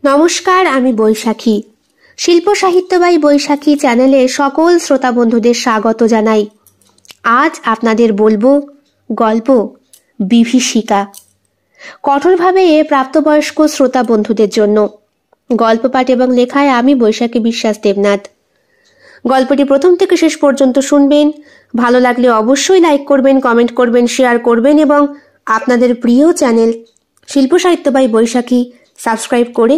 নমস্কার, আমি বৈশাখী। শিল্প সাহিত্যবাই বৈশাখী চ্যানেলে সকল শ্রোতা বন্ধুদের স্বাগত জানাই। আজ আপনাদের বলবো গল্প বিভীষিকা, কঠোরভাবে প্রাপ্তবয়স্ক শ্রোতা বন্ধুদের জন্য। গল্প পাঠ এবং লেখায় আমি বৈশাখী বিশ্বাস দেবনাথ। গল্পটি প্রথম থেকে শেষ পর্যন্ত শুনবেন। ভালো লাগলে অবশ্যই লাইক করবেন, কমেন্ট করবেন, শেয়ার করবেন এবং আপনাদের প্রিয় চ্যানেল শিল্প সাহিত্যবাই বৈশাখী সাবস্ক্রাইব করে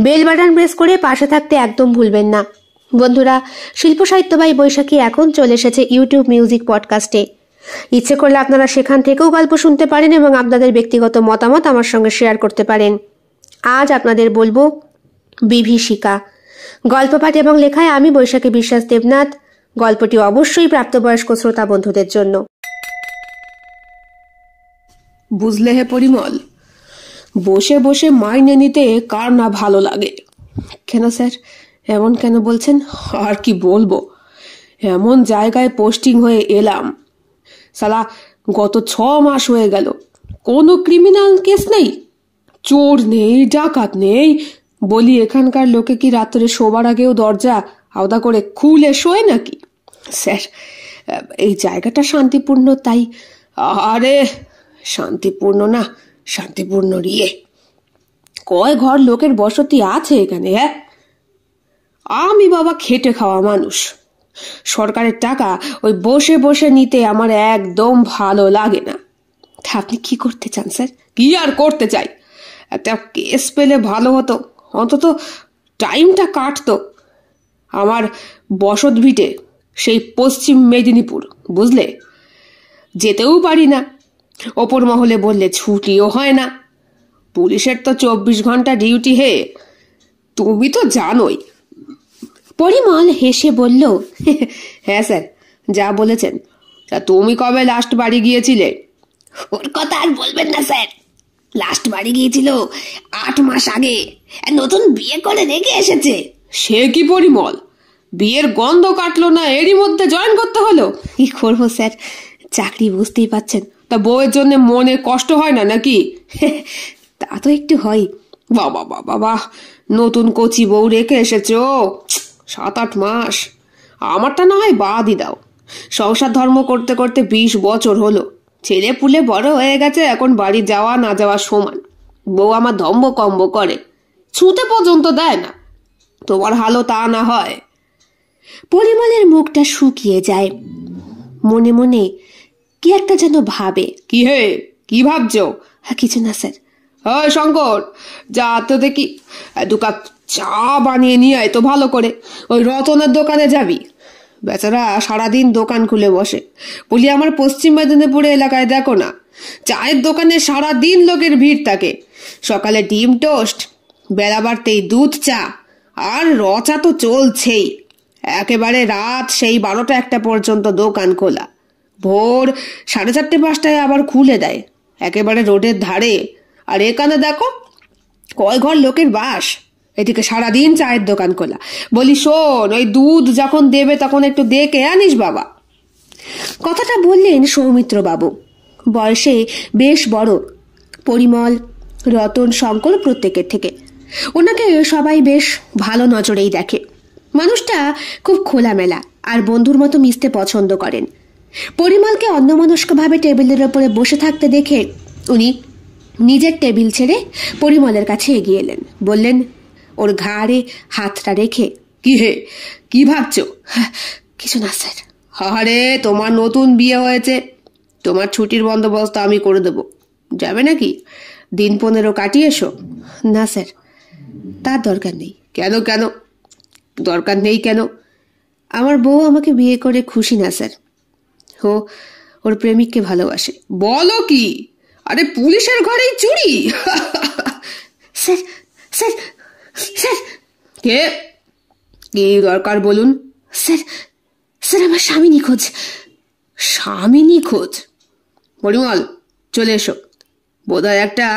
বেল বাটন প্রেস করে পাশে থাকতে একদম ভুলবেন না। বন্ধুরা, শিল্প সাহিত্যবাই বৈশাখী এখন চলে এসেছে ইউটিউব মিউজিক পডকাস্টে। ইচ্ছে করলে আপনারা সেখান থেকেও গল্প শুনতে পারেন এবং আপনাদের ব্যক্তিগত মতামত আমার সঙ্গে শেয়ার করতে পারেন। আজ আপনাদের বলবো বিভীষিকা, গল্প পাঠ এবং লেখায় আমি বৈশাখী বিশ্বাস দেবনাথ। গল্পটি অবশ্যই প্রাপ্তবয়স্ক শ্রোতা বন্ধুদের জন্য। বুঝলে হে পরিমল, বসে বসে মাইনে নিতে কার না ভালো লাগে। কেন স্যার, এমন কেন বলছেন? আর কি বলবো, এমন জায়গায় পোস্টিং হয়ে এলাম, সালা গত 6 মাস হয়ে গেল, কোনো ক্রিমিনাল কেস নেই, চোর নেই, ডাকাত নেই। বলি, এখানকার লোকে কি রাত্রে শোবার আগেও দরজা আওদা করে খুলে শোয় নাকি? স্যার, এই জায়গাটা শান্তিপূর্ণ, তাই। আরে শান্তিপূর্ণ না, শান্তিপূর্ণ রিয়ে। কয় ঘর লোকের বসতি আছে এখানে? আমি বাবা খেটে খাওয়া মানুষ, সরকারের টাকা ওই বসে বসে নিতে আমার একদম ভালো লাগে না। আপনি কি করতে চান স্যার? কি আর করতে চাই, একটা কেস পেলে ভালো হতো, অন্তত টাইমটা কাটতো। আমার বসত ভিটে সেই পশ্চিম মেদিনীপুর, বুঝলে, যেতেও পারি না। ওপর মহলে বললে ছুটিও হয় না। পুলিশের তো 24 ঘন্টা ডিউটি হে, তুমি তো জানোই। পরিমল হেসে বলল, হ্যাঁ স্যার, যা বলেছেন। তা তুমি কবে লাস্ট বাড়ি গিয়েছিলে? ওর কথা আর বলবেন না স্যার, লাস্ট বাড়ি গিয়েছিল 8 মাস আগে, নতুন বিয়ে করে রেখে এসেছে। সে কি পরিমল, বিয়ের গন্ধ কাটলো না এরই মধ্যে জয়েন করতে হলো? কি করবো স্যার, চাকরি বুঝতেই পাচ্ছেন। তা বউয়ের জন্য মনে কষ্ট হয় না নাকি? তা তো একটু হয়। বাবা বাবা, নতুন কচি বউ রেখে এসেছো, 7-8 মাস। আমারটা না হয় বাদই দাও, সংসার ধর্ম করতে করতে 20 বছর হলো, ছেলে পুলে বড় হয়ে গেছে, এখন বাড়ি যাওয়া না যাওয়া সমান। বউ আমার ধম্ব কম্ব করে, ছুঁতে পর্যন্ত দেয় না। তোমার হালও তা না হয়? পরিমলের মুখটা শুকিয়ে যায়, মনে মনে কি একটা যেন ভাবে। কি হে, কি ভাবছো? কিছু না স্যার। ওই শঙ্কর, যা তো দেখি 2 কাপ চা বানিয়ে নিয়ে আয় তো ভালো করে। ওই রতনের দোকানে যাবি, বেচারা সারাদিন দোকান খুলে বসে। বলি, আমার পশ্চিম মেদিনীপুরে এলাকায় দেখো না, চায়ের দোকানে সারাদিন লোকের ভিড় থাকে। সকালে ডিম টোস্ট, বেলা বাড়তেই দুধ চা, আর রচা তো চলছেই। একেবারে রাত সেই 12টা-1টা পর্যন্ত দোকান খোলা। ভোর 4:30-5টায় আবার খুলে দেয়, একেবারে রোডের ধারে। আর এখানে দেখো কয় ঘর লোকের বাস, এদিকে সারাদিন চায়ের দোকান খোলা। বলি শোন, ওই দুধ যখন দেবে তখন একটু দেখে আনিস বাবা। কথাটা বললেন সৌমিত্র বাবু, বয়সে বেশ বড়। পরিমল, রতন, শঙ্কর প্রত্যেকের থেকে ওনাকে সবাই বেশ ভালো নজরেই দেখে। মানুষটা খুব খোলামেলা আর বন্ধুর মতো মিশতে পছন্দ করেন। পরিমলকে অন্যমনস্কভাবে টেবিলের ওপরে বসে থাকতে দেখে উনি নিজের টেবিল ছেড়ে পরিমলের কাছে এগিয়ে এলেন। বললেন, ওর ঘাড়ে হাতটা রেখে, কি হে, কি ভাবছো? কিছু না স্যার। আরে তোমার নতুন বিয়ে হয়েছে, তোমার ছুটির বন্দোবস্ত আমি করে দেব। যাবে নাকি? দিন 15 কাটিয়ে এসো। না স্যার, তার দরকার নেই। কেন কেন দরকার নেই কেন? আমার বউ আমাকে বিয়ে করে খুশি না স্যার, ও ওর প্রেমিককে ভালোবাসে। বলো কি? আরে পুলিশের ঘরেই চুরি? Sir sir sir. কে, কি দরকার বলুন? স্যার স্যার, আমার স্বামী নিখোঁজ। স্বামী নিখোঁজ? পরিমল, চলে এসো, বোধহয় একটা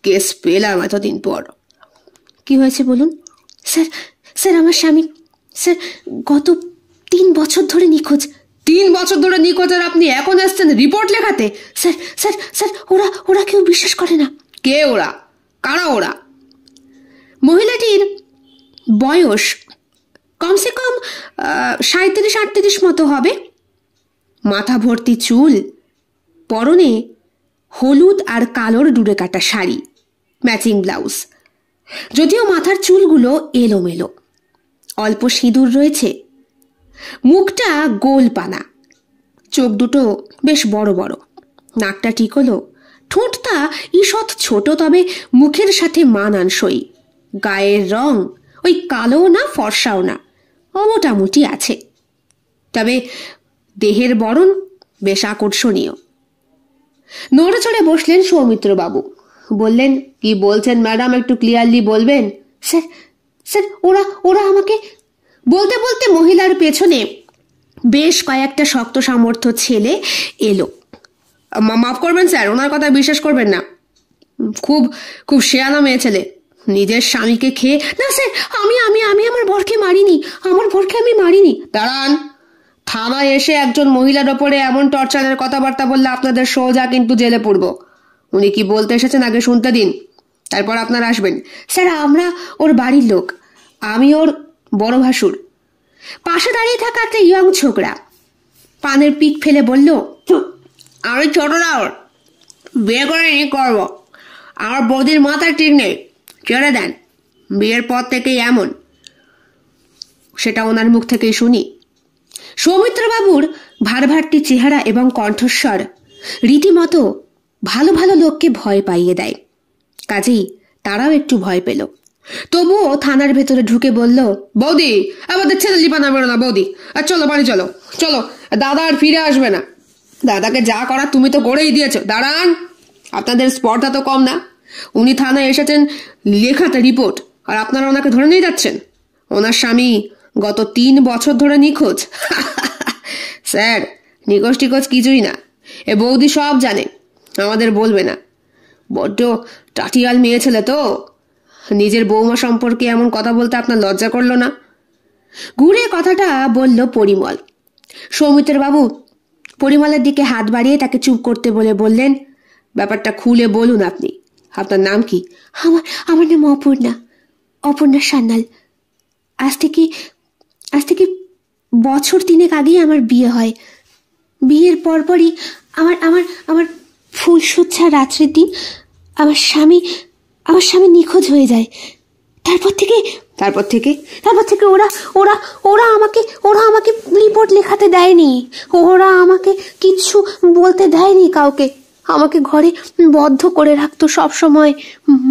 কেস পেলাম এতদিন পর। কি হয়েছে বলুন? স্যার স্যার, আমার স্বামী স্যার গত 3 বছর ধরে নিখোঁজ। 3 বছর ধরে নিখোঁজ, আর আপনি এখন আসছেন রিপোর্ট লেখাতে? স্যার স্যার স্যার, ওরা কেউ বিশ্বাস করে না। কে ওরা? কারা ওরা? মহিলা মহিলাটির বয়স কমসে কম 37-38 মতো হবে। মাথা ভর্তি চুল, পরনে হলুদ আর কালোর ডুরে কাটা শাড়ি, ম্যাচিং ব্লাউজ। যদিও মাথার চুলগুলো এলোমেলো, অল্প সিঁদুর রয়েছে। মুখটা গোল পানা, চোখ দুটো বেশ বড় বড়, নাকটা টিকলো, ঠোঁটটা ঈষৎ ছোট তবে মুখের সাথে মানানসই। গায়ের রং ওই কালো না ফর্সাও না, মোটামুটি আছে। তবে দেহের বরণ বেশ আকর্ষণীয়। নড়ে চড়ে বসলেন সৌমিত্রবাবু। বললেন, কি বলছেন ম্যাডাম, একটু ক্লিয়ারলি বলবেন। স্যার স্যার ওরা ওরা আমাকে বলতে বলতে মহিলার পেছনে বেশ কয়েকটা শক্ত সামর্থ্য ছেলে এলো। মাফ করবেন স্যার, ওনার কথা বিশ্বাস করবেন না, খুব খুব শেয়ানা মেয়ে ছেলে, নিজের স্বামীকে খেয়ে। না স্যার, আমি আমি আমি আমার বরকে মারিনি, আমার বরকে আমি মারিনি। দাঁড়ান, থানায় এসে একজন মহিলার ওপরে এমন টর্চারের কথাবার্তা বললে আপনাদের সোজা কিন্তু জেলে পড়ব। উনি কি বলতে এসেছেন আগে শুনতে দিন, তারপর আপনারা আসবেন। স্যার, আমরা ওর বাড়ির লোক, আমি ওর বড় ভাসুর। পাশে দাঁড়িয়ে থাকা একটা ইয়ং ছোকরা পানের পিক ফেলে বলল, আমি ছোটরা ওর বিয়ে করে নি করব, আমার বৌদির মাথা ঠিক নেই, ছেড়ে দেন, বিয়ের পর থেকেই এমন। সেটা ওনার মুখ থেকেই শুনি। সৌমিত্রবাবুর ভারভারটি চেহারা এবং কণ্ঠস্বর রীতিমতো ভালো ভালো লোককে ভয় পাইয়ে দেয়, কাজেই তারাও একটু ভয় পেল। তবুও থানার ভেতরে ঢুকে বলল, বৌদি আমাদের ছেলে লিপানা বেরো না বৌদি, আর চলো বাড়ি চলো চলো, দাদা আর ফিরে আসবে না, দাদাকে যা করার তুমি তো করেই দিয়েছো। দাঁড়ান, আপনাদের স্পর্ধা তো কম না, উনি থানায় এসেছেন লেখাতে রিপোর্ট, আর আপনারা ওনাকে ধরে নিয়ে যাচ্ছেন। ওনার স্বামী গত 3 বছর ধরে নিখোঁজ। স্যার, নিখোঁজ টিখোঁজ কিছুই না, এ বৌদি সব জানে, আমাদের বলবে না। বড্ড টাটিয়াল মেয়ে ছেলে তো, নিজের বৌমা সম্পর্কে এমন কথা বলতে আপনার লজ্জা করলো না? ঘুরে কথাটা বলল পরিমল। সৌমিত্রবাবু পরিমলের দিকে হাত বাড়িয়ে তাকে চুপ করতে বলে বললেন, ব্যাপারটা খুলে বলুন আপনি, আপনার নাম কি? আমার নাম অপর্ণা সান্যাল। আজ থেকে বছর 3 আগেই আমার বিয়ে হয়। বিয়ের পরপরই আমার ফুলশয্যা রাত্রির দিন আমার স্বামী নিখোঁজ হয়ে যায়। তারপর থেকে ওরা আমাকে রিপোর্ট লেখাতে দেয়নি, ওরা আমাকে কিচ্ছু বলতে দেয়নি কাউকে, আমাকে ঘরে বদ্ধ করে রাখতো সব সময়,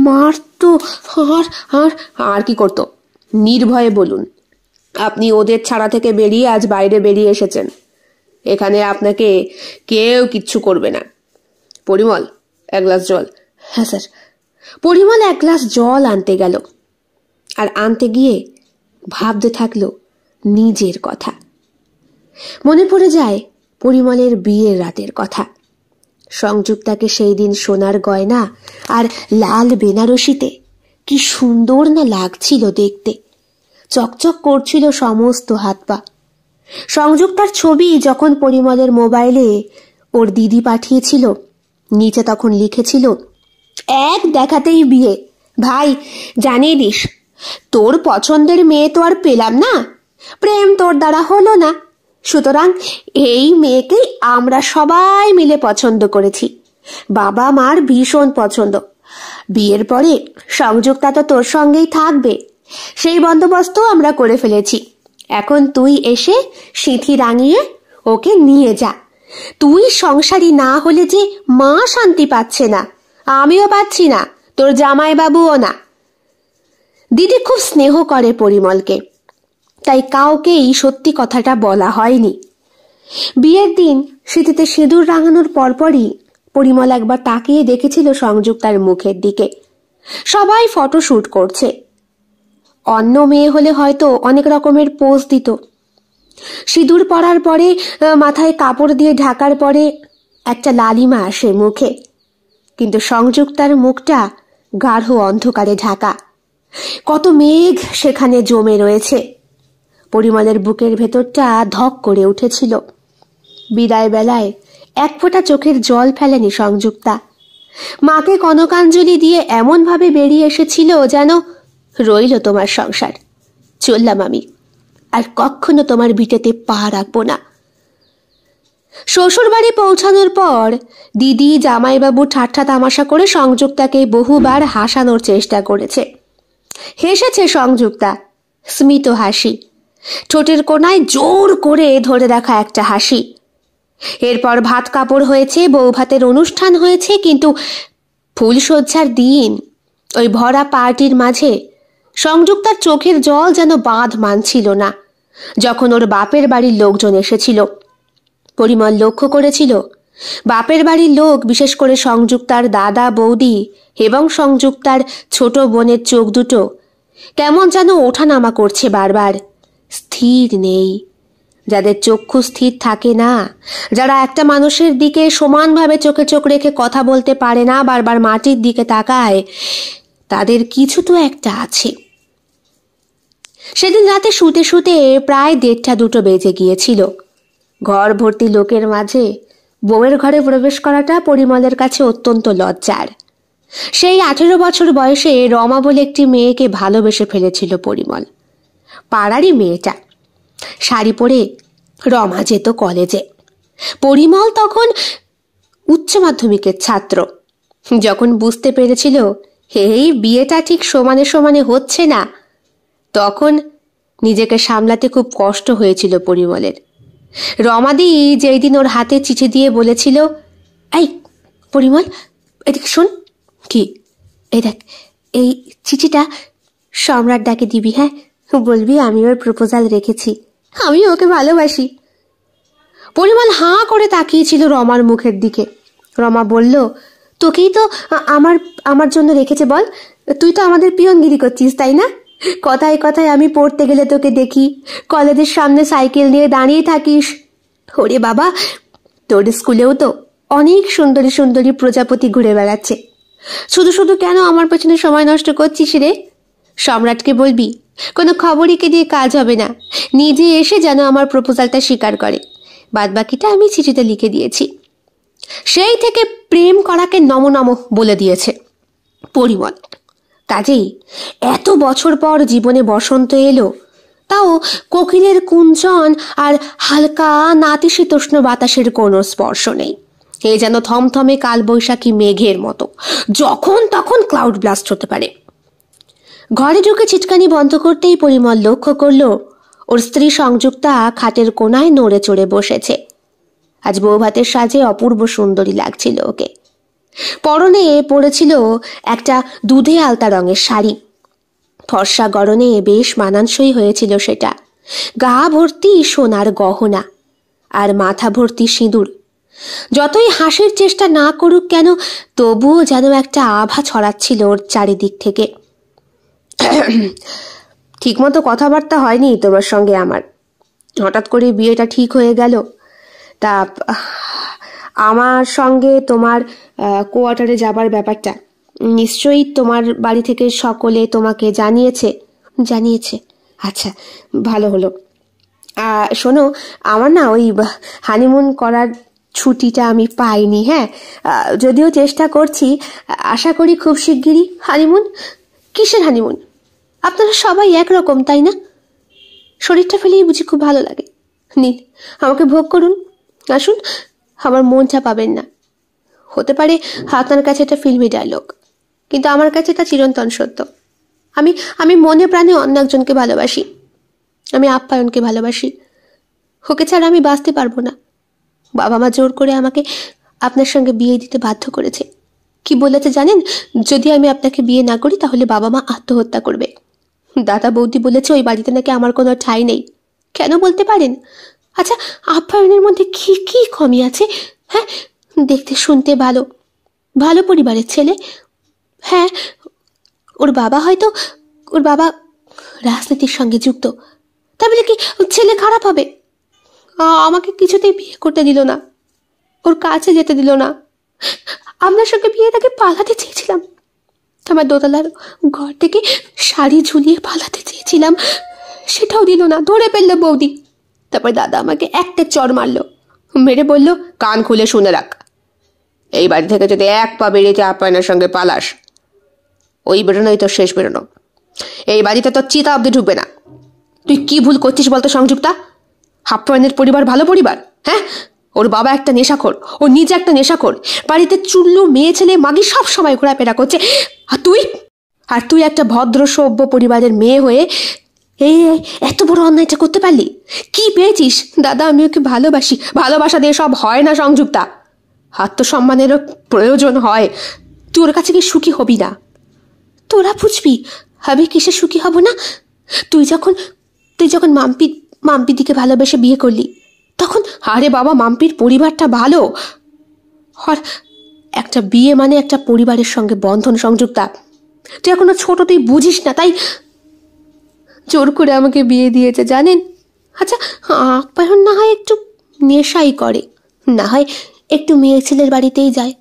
মারতো। আর কি করতো? নির্ভয়ে বলুন, আপনি ওদের ছাড়া থেকে বেরিয়ে আজ বাইরে বেরিয়ে এসেছেন, এখানে আপনাকে কেউ কিচ্ছু করবে না। পরিমল, 1 গ্লাস জল। হ্যাঁ স্যার। পরিমল 1 গ্লাস জল আনতে গেল, আর আনতে গিয়ে ভাবতে থাকলো নিজের কথা। মনে পড়ে যায় পরিমলের বিয়ের রাতের কথা। সংযুক্তাকে সেই দিন সোনার গয়না আর লাল বেনারসিতে কি সুন্দর না লাগছিল দেখতে, চকচক করছিল সমস্ত হাত পা। সংযুক্তার ছবি যখন পরিমলের মোবাইলে ওর দিদি পাঠিয়েছিল, নিচে তখন লিখেছিল, 1 দেখাতেই বিয়ে। ভাই জানিয়ে দিস, তোর পছন্দের মেয়ে তো আর পেলাম না, প্রেম তোর দ্বারা হলো না, সুতরাং এই মেয়েকেই আমরা সবাই মিলে পছন্দ করেছি, বাবা মার ভীষণ পছন্দ। বিয়ের পরে সংযুক্তা তো তোর সঙ্গেই থাকবে, সেই বন্দোবস্ত আমরা করে ফেলেছি। এখন তুই এসে সিঁথি রাঙিয়ে ওকে নিয়ে যা। তুই সংসারী না হলে যে মা শান্তি পাচ্ছে না, আমিও পাচ্ছি না, তোর জামাইবাবুও না। দিদি খুব স্নেহ করে পরিমলকে, তাই কাউকেই সত্যি কথাটা বলা হয়নি। বিয়ের দিন সিঁথিতে সিঁদুর রাঙানোর পরপরই পরিমল একবার তাকিয়ে দেখেছিল সংযুক্তার মুখের দিকে। সবাই ফটোশুট করছে, অন্য মেয়ে হলে হয়তো অনেক রকমের পোজ দিত। সিঁদুর পরার পরে, মাথায় কাপড় দিয়ে ঢাকার পরে একটা লালিমা আসে মুখে, কিন্তু সংযুক্তার মুখটা গাঢ় অন্ধকারে ঢাকা, কত মেঘ সেখানে জমে রয়েছে। পরিমলের বুকের ভেতরটা ধক করে উঠেছিল। বিদায় বেলায় 1 ফোঁটা চোখের জল ফেলেনি সংযুক্তা। মাকে কনকাঞ্জলি দিয়ে এমন ভাবে বেরিয়ে এসেছিল যেন রইল তোমার সংসার। চললাম আমি, আর কখনো তোমার ভিটেতে পা রাখবো না। শ্বশুর বাড়ি পৌঁছানোর পর দিদি জামাইবাবু ঠাট্টা তামাশা করে সংযুক্তাকে বহুবার হাসানোর চেষ্টা করেছে। হেসেছে সংযুক্তা, স্মিত হাসি, ঠোঁটের কোনায় জোর করে ধরে রাখা একটা হাসি। এরপর ভাত কাপড় হয়েছে, বউ ভাতের অনুষ্ঠান হয়েছে, কিন্তু ফুলশয্যার দিন ওই ভরা পার্টির মাঝে সংযুক্তার চোখের জল যেন বাঁধ মানছিল না। যখন ওর বাপের বাড়ির লোকজন এসেছিল, পরিমল লক্ষ্য করেছিল বাপের বাড়ির লোক, বিশেষ করে সংযুক্তার দাদা বৌদি এবং সংযুক্তার ছোট বোনের চোখ দুটো কেমন যেন ওঠানামা করছে বারবার, স্থির নেই। যাদের চক্ষু স্থির থাকে না, যারা একটা মানুষের দিকে সমানভাবে চোখে চোখ রেখে কথা বলতে পারে না, বারবার মাটির দিকে তাকায়, তাদের কিছু তো একটা আছে। সেদিন রাতে শুতে শুতে প্রায় 1:30-2 বেজে গিয়েছিল। ঘর ভর্তি লোকের মাঝে বউয়ের ঘরে প্রবেশ করাটা পরিমলের কাছে অত্যন্ত লজ্জার। সেই 18 বছর বয়সে রমা বলে একটি মেয়েকে ভালোবেসে ফেলেছিল পরিমল। পাড়ারই মেয়েটা। শাড়ি পরে রমা যেত কলেজে। পরিমল তখন উচ্চ মাধ্যমিকের ছাত্র। যখন বুঝতে পেরেছিল এই বিয়েটা ঠিক সমানে সমানে হচ্ছে না, তখন নিজেকে সামলাতে খুব কষ্ট হয়েছিল পরিমলের। রমাদি যেই দিন ওর হাতে চিঠি দিয়ে বলেছিল, এই পরিমল, এদিকে শোন। কি? এই দেখ, এই চিঠিটা সম্রাট ডাকে দিবি, হ্যাঁ? বলবি আমি ওর প্রপোজাল রেখেছি, আমি ওকে ভালোবাসি। পরিমল হাঁ করে তাকিয়েছিল রমার মুখের দিকে। রমা বলল, তোকেই তো আমার জন্য রেখেছে বল। তুই তো আমাদের পিয়নগিরি করছিস, তাই না? কথায় কথায় আমি পড়তে গেলে তোকে দেখি, কলেজের সামনে সাইকেল নিয়ে দাঁড়িয়ে থাকিস। ওরে বাবা, তোর স্কুলেও তো অনেক সুন্দরী সুন্দরী প্রজাপতি ঘুরে বেড়াচ্ছে। শুধু শুধু কেন আমার পেছনে সময় নষ্ট করছিস রে? সম্রাটকে বলবি কোনো খবরইকে দিয়ে কাজ হবে না, নিজে এসে যেন আমার প্রপোজালটা স্বীকার করে। বাদবাকিটা আমি চিঠিতে লিখে দিয়েছি। সেই থেকে প্রেম করাকে নমো নমো বলে দিয়েছে পরিমল। কাজেই এত বছর পর জীবনে বসন্ত এলো, তাও কোকিলের কুঞ্চন আর হালকা নাতিশীতোষ্ণ বাতাসের কোনো স্পর্শ নেই। এ যেন থমথমে কালবৈশাখী মেঘের মতো, যখন তখন ক্লাউড ব্লাস্ট হতে পারে। ঘরে ঢুকে ছিটকানি বন্ধ করতেই পরিমল লক্ষ্য করল ওর স্ত্রী সংযুক্তা খাটের কোনায় নড়ে চড়ে বসেছে। আজ বউ ভাতের সাজে অপূর্ব সুন্দরী লাগছিল ওকে। পরনে পড়েছিল একটা দুধে আলতা রঙের শাড়ি। ফর্সা গরনে বেশ মানানসই হয়েছিল সেটা। গা ভর্তি সোনার গহনা আর মাথা ভর্তি সিঁদুর। যতই হাসির চেষ্টা না করুক কেন, তবুও যেন একটা আভা ছড়াচ্ছিল ওর চারিদিক থেকে। ঠিকমতো কথাবার্তা হয়নি তোমার সঙ্গে আমার। হঠাৎ করে বিয়েটা ঠিক হয়ে গেল। তা আমার সঙ্গে তোমার কোয়ার্টারে যাবার ব্যাপারটা নিশ্চয়ই তোমার বাড়ি থেকে সকলে তোমাকে জানিয়েছে? আচ্ছা, ভালো হলো। শোনো, আমার না ওই হানিমুন করার ছুটিটা আমি পাইনি। হ্যাঁ, যদিও চেষ্টা করছি, আশা করি খুব শিগগিরই হানিমুন। কিসের হানিমুন? আপনারা সবাই একরকম, তাই না? শরীরটা ফেলেই বুঝি খুব ভালো লাগে। নিন, আমাকে ভোগ করুন, আসুন, আমার মনটা পাবেন না। হতে পারে আপনার কাছে এটা ফিল্মি ডায়লগ, কিন্তু আমার কাছে এটা চিরন্তন সত্য। আমি মনে প্রাণে অন্য একজনকে ভালোবাসি। আমি আপ্যায়নকে ভালোবাসি। ওকে ছাড়া আমি বাঁচতে পারবো না। বাবা মা জোর করে আমাকে আপনার সঙ্গে বিয়ে দিতে বাধ্য করেছে। কি বলেছে জানেন? যদি আমি আপনাকে বিয়ে না করি তাহলে বাবা মা আত্মহত্যা করবে। দাদা বৌদি বলেছে ওই বাড়িতে নাকি আমার কোনো ঠাঁই নেই। কেন বলতে পারেন? আচ্ছা, আপ্যায়নের মধ্যে কি কি কমি আছে? হ্যাঁ, দেখতে শুনতে ভালো, ভালো পরিবারের ছেলে। হ্যাঁ, ওর বাবা রাজনীতির সঙ্গে যুক্ত। তাই বলে কি ছেলে খারাপ হবে? আমাকে কিছুতেই বিয়ে করতে দিল না, ওর কাছে যেতে দিল না। আপনার সঙ্গে বিয়ে তাকে পালাতে চেয়েছিলাম। আমার দোতলার ঘর থেকে শাড়ি ঝুলিয়ে পালাতে চেয়েছিলাম, সেটাও দিল না। ধরে ফেললো বৌদি। তারপর দাদা আমাকে একটা চড় মারলো, মেরে বলল, কান খুলে শুনে রাখ, এই বাড়ি থেকে যদি এক পা বেরিয়েছে আপ্যায়নের সঙ্গে পালাস, ওই বেরোনোই তো শেষ বেরোনো। এই বাড়িতে তো চিতা অব্দি ঢুকবে না। তুই কি ভুল করছিস বলতো সংযুক্তা? আপ্যায়নের পরিবার ভালো পরিবার? হ্যাঁ, ওর বাবা একটা নেশাখোর, ও নিজে একটা নেশাখোর, বাড়িতে চুল্লু মেয়ে ছেলে মাগি সব সময় ঘোরাফেরা করছে। আর তুই একটা ভদ্র সভ্য পরিবারের মেয়ে হয়ে এই এত বড় অন্যায়টা করতে পারলি? কি পেয়েছিস? দাদা, আমি ওকে ভালোবাসি। ভালোবাসা দিয়ে সব হয় না সংযুক্তা, আত্মসম্মানেরও প্রয়োজন হয়। তুই ওর কাছে কি সুখী হবি না? তোরা বুঝবি আমি কিসে সুখী হব না? তুই যখন মাম্পিদিকে ভালোবেসে বিয়ে করলি তখন। আরে বাবা, মাম্পির পরিবারটা ভালো। আর একটা বিয়ে মানে একটা পরিবারের সঙ্গে বন্ধন সংযুক্তা। তুই এখনো ছোট, তুই বুঝিস না, তাই জোর করে আমাকে বিয়ে দিয়েছে জানেন। আচ্ছা, আপ্যায়ন না হয় একটু নেশাই করে, না হয় একটু মেয়ে ছেলের বাড়িতেই যায়,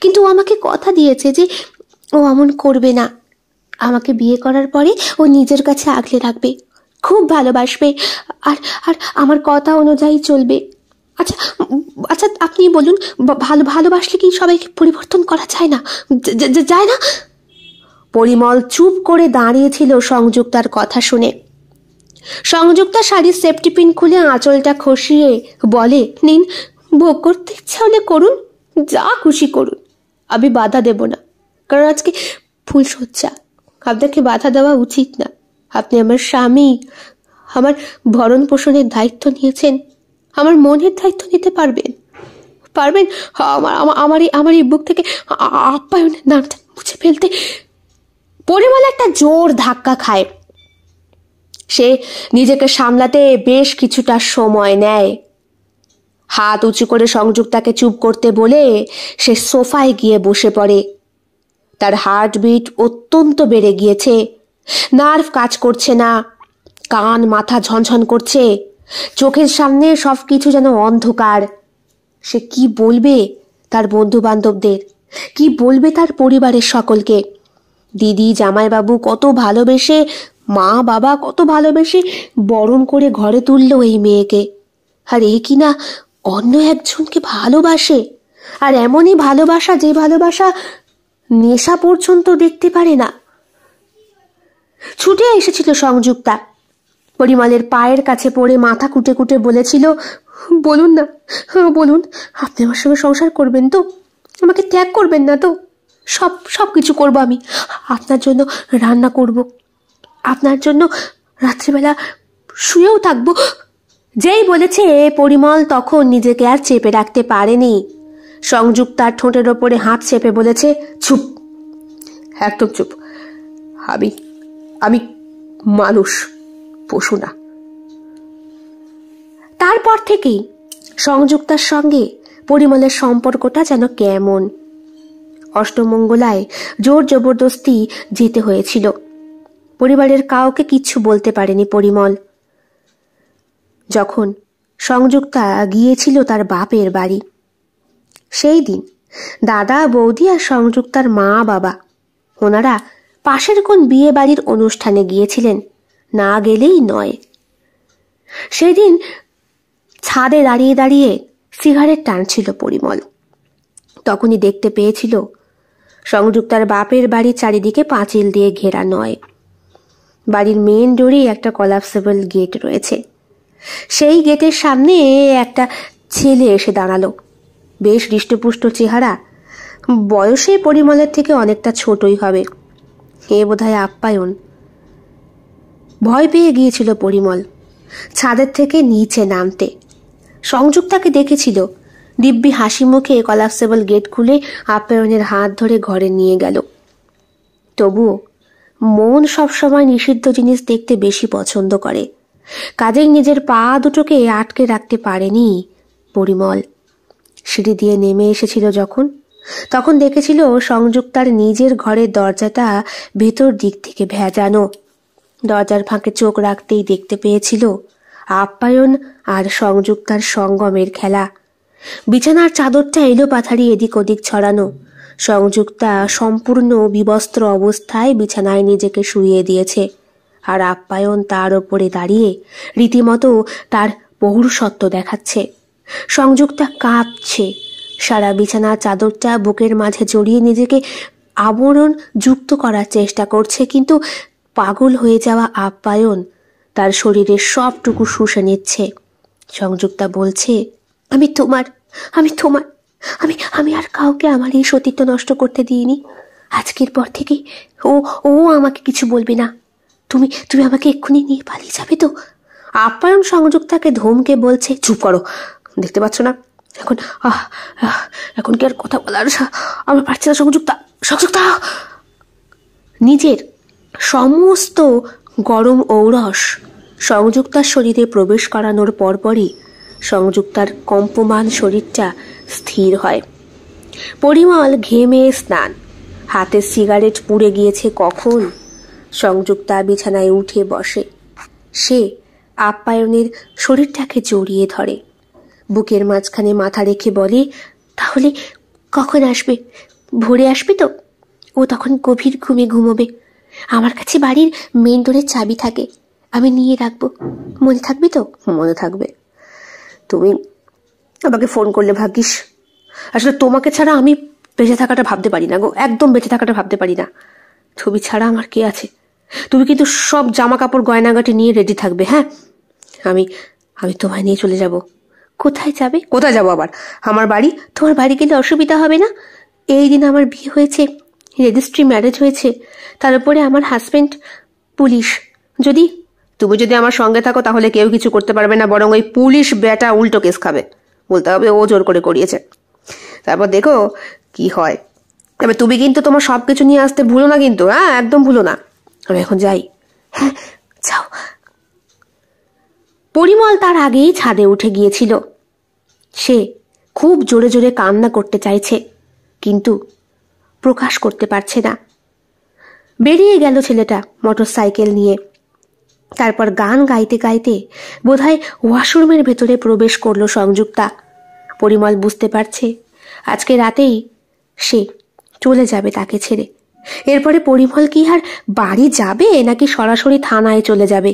কিন্তু ও আমাকে কথা দিয়েছে যে ও এমন করবে না। আমাকে বিয়ে করার পরে ও নিজের কাছে আগলে রাখবে, খুব ভালোবাসবে, আর আর আমার কথা অনুযায়ী চলবে। আচ্ছা আচ্ছা, আপনি বলুন, ভালোবাসলে কি সবাইকে পরিবর্তন করা যায় না? যায় না? পরিমল চুপ করে দাঁড়িয়েছিল সংযুক্তার কথা শুনে। সংযুক্তা শাড়ির সেফটি পিন খুলে আঁচলটা খসিয়ে বলে, নিন, ভোগ করতে ইচ্ছা হলে করুন, যা খুশি করুন, আমি বাধা দেব না। কারণ আজকে ফুলশয্যা, আপনাকে বাধা দেওয়া উচিত না। আপনি আমার স্বামী, আমার ভরণ পোষণের দায়িত্ব নিয়েছেন, আমার মনের দায়িত্ব নিতে পারবেন? আমার এই বুক থেকে আপ্যায়নের নামটা মুছে ফেলতে। পরিমল একটা জোর ধাক্কা খায়। সে নিজেকে সামলাতে বেশ কিছুটা সময় নেয়। হাত উঁচু করে সংযুক্তাকে চুপ করতে বলে সে সোফায় গিয়ে বসে পড়ে। তার হার্টবিট অত্যন্ত বেড়ে গিয়েছে, নার্ভ কাজ করছে না, কান মাথা ঝনঝন করছে, চোখের সামনে সবকিছু যেন অন্ধকার। সে কি বলবে তার বন্ধু বান্ধবদের, কি বলবে তার পরিবারের সকলকে? দিদি জামাইবাবু কত ভালোবেসে, মা বাবা কত ভালোবেসে বরণ করে ঘরে তুললো এই মেয়েকে, আর এ কিনা অন্য একজনকে ভালোবাসে। আর এমনই ভালোবাসা, যে ভালোবাসা নেশা পর্যন্ত দেখতে পারে না। ছুটে এসেছিল সংযুক্তা, পরিমলের পায়ের কাছে পড়ে মাথা কুটে কুটে বলেছিল, বলুন না, বলুন, আপনি আমার সঙ্গে সংসার করবেন তো? আমাকে ত্যাগ করবেন না তো? সব কিছু করবো আমি। আপনার জন্য রান্না করব, আপনার জন্য রাত্রিবেলা শুয়েও থাকবো। যেই বলেছে পরিমল তখন নিজেকে আর চেপে রাখতে পারেনি। সংযুক্তার ঠোঁটের ওপরে হাত চেপে বলেছে, চুপ, একদম চুপ। আমি মানুষ, পশু না। তারপর থেকেই সংযুক্তার সঙ্গে পরিমলের সম্পর্কটা যেন কেমন। অষ্টমঙ্গলায় জোর জবরদস্তি যেতে হয়েছিল। পরিবারের কাউকে কিচ্ছু বলতে পারেনি পরিমল। যখন সংযুক্তা গিয়েছিল তার বাপের বাড়ি, সেই দিন দাদা বৌদি আর সংযুক্তার মা বাবা ওনারা পাশের কোন বিয়ে বাড়ির অনুষ্ঠানে গিয়েছিলেন, না গেলেই নয়। সেদিন ছাদে দাঁড়িয়ে দাঁড়িয়ে সিগারেট টানছিল পরিমল। তখনই দেখতে পেয়েছিল সংযুক্তার বাপের বাড়ির চারিদিকে পাঁচিল দিয়ে ঘেরা নয়, বাড়ির মেন ডোরে একটা কলাপসেবল গেট রয়েছে। সেই গেটের সামনে একটা ছেলে এসে দাঁড়ালো। বেশ হৃষ্টপুষ্ট চেহারা, বয়সে পরিমলের থেকে অনেকটা ছোটই হবে। এ বোধহয় আপ্যায়ন। ভয় পেয়ে গিয়েছিল পরিমল ছাদের থেকে নিচে নামতে। সংযুক্তাকে দেখেছিল, দিব্যি হাসি মুখে কলাপসেবল গেট খুলে আপ্যায়নের হাত ধরে ঘরে নিয়ে গেল। তবুও মন সবসময় নিষিদ্ধ জিনিস দেখতে বেশি পছন্দ করে, কাজেই নিজের পা দুটোকে আটকে রাখতে পারেনি পরিমল। সিঁড়ি দিয়ে নেমে এসেছিল তখন দেখেছিল সংযুক্তার নিজের ঘরের দরজাটা ভেতর দিক থেকে ভেজানো। দরজার ফাঁকে চোখ রাখতেই দেখতে পেয়েছিল আপ্যায়ন আর সংযুক্তার সঙ্গমের খেলা। বিছানার চাদরটা এলোপাথারি এদিক ওদিক ছড়ানো। সংযুক্তা সম্পূর্ণ বিবস্ত্র অবস্থায় বিছানায় নিজেকে শুইয়ে দিয়েছে, আর আপ্যায়ন তার ওপরে দাঁড়িয়ে রীতিমতো তার পৌরুষত্ব দেখাচ্ছে। সংযুক্তা কাঁপছে, সারা বিছানার চাদরটা বুকের মাঝে জড়িয়ে নিজেকে আবরণ যুক্ত করার চেষ্টা করছে, কিন্তু পাগল হয়ে যাওয়া আপ্যায়ন তার শরীরের সবটুকু শুষে নিচ্ছে। সংযুক্তা বলছে, আমি তোমার, আমি তোমার, আমি আমি আর কাউকে আমার এই সতীত্ব নষ্ট করতে দিইনি। আজকের পর থেকে ও ও আমাকে কিছু বলবে না। তুমি তুমি আমাকে এক্ষুনি নিয়ে পালিয়ে যাবে তো? আপ্যায়ন সংযুক্তাকে ধমকে বলছে, চুপ করো, দেখতে পাচ্ছ না এখন এখন কি আর কথা বলার আমি পারছি না। সংযুক্তা, সংযুক্তা! নিজের সমস্ত গরম ঔরস সংযুক্তার শরীরে প্রবেশ করানোর পরপরই সংযুক্তার কম্পমান শরীরটা স্থির হয়। পরিমল ঘেমে স্নান, হাতে সিগারেট পুড়ে গিয়েছে কখন। সংযুক্তা বিছানায় উঠে বসে। সে আপ্যায়নের শরীরটাকে জড়িয়ে ধরে, বুকের মাঝখানে মাথা রেখে বলে, তাহলে কখন আসবে? ভোরে আসবে তো? ও তখন গভীর ঘুমে ঘুমোবে। আমার কাছে বাড়ির মেন ডোরের চাবি থাকে, আমি নিয়ে রাখবো। মনে থাকবে তো? মনে থাকবে। তুমি আমাকে ফোন করলে ভাগ্যিস। আসলে তোমাকে ছাড়া আমি বেঁচে থাকাটা ভাবতে পারি না গো, একদম বেঁচে থাকাটা ভাবতে পারি না। তুমি ছাড়া আমার কে আছে? তুমি কিন্তু সব জামা কাপড় গয়নাগাটি নিয়ে রেডি থাকবে। হ্যাঁ, আমি আমি তোমায় নিয়ে চলে যাব। কোথায় যাবে? কোথায় যাবো আবার? আমার বাড়ি। তোমার বাড়ি গেলে অসুবিধা হবে না? এই দিন আমার বিয়ে হয়েছে, রেজিস্ট্রি ম্যারেজ হয়েছে, তার উপরে আমার হাজবেন্ড পুলিশ। তুমি যদি আমার সঙ্গে থাকো তাহলে কেউ কিছু করতে পারবে না, বরং ওই পুলিশ বেটা উল্টো কেস খাবে। বলতে হবে ও জোর করে করিয়েছে। তারপর দেখো কি হয়। তবে তুমি কিন্তু তোমার সবকিছু নিয়ে আসতে ভুলো না কিন্তু। হ্যাঁ, একদম ভুলো না। আমি এখন যাই। হ্যাঁ, যাও। পরিমল তার আগেই ছাদে উঠে গিয়েছিল। সে খুব জোরে জোরে কান্না করতে চাইছে, কিন্তু প্রকাশ করতে পারছে না। বেরিয়ে গেল ছেলেটা মোটর সাইকেল নিয়ে। তারপর গান গাইতে গাইতে বোধহয় ওয়াশরুমের ভেতরে প্রবেশ করলো সংযুক্তা। পরিমল বুঝতে পারছে আজকে রাতেই সে চলে যাবে তাকে ছেড়ে। এরপরে পরিমল কি আর বাড়ি যাবে, নাকি সরাসরি থানায় চলে যাবে?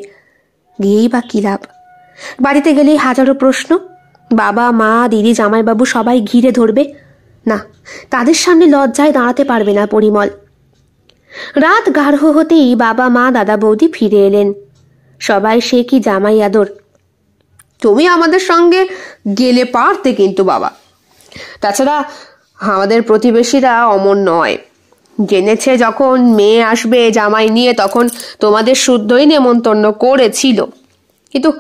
গিয়েই বা কি লাভ? বাড়িতে গেলেই হাজারো প্রশ্ন। বাবা, মা, দিদি, জামাইবাবু সবাই ঘিরে ধরবে। না, তাদের সামনে লজ্জায় দাঁড়াতে পারবে না পরিমল। রাত গাঢ় হতেই বাবা, মা, দাদা, বৌদি ফিরে এলেন। সবাই সে কি জামাই আদর। তুমি আমাদের সঙ্গে গেলে পারতে কিন্তু বাবা। তাছাড়া আমাদের প্রতিবেশীরা অমন নয়। জেনেছে যখন মেয়ে আসবে জামাই নিয়ে, তখন তোমাদের শুদ্ধই নেমন্তন্ন করেছিল। কিন্তু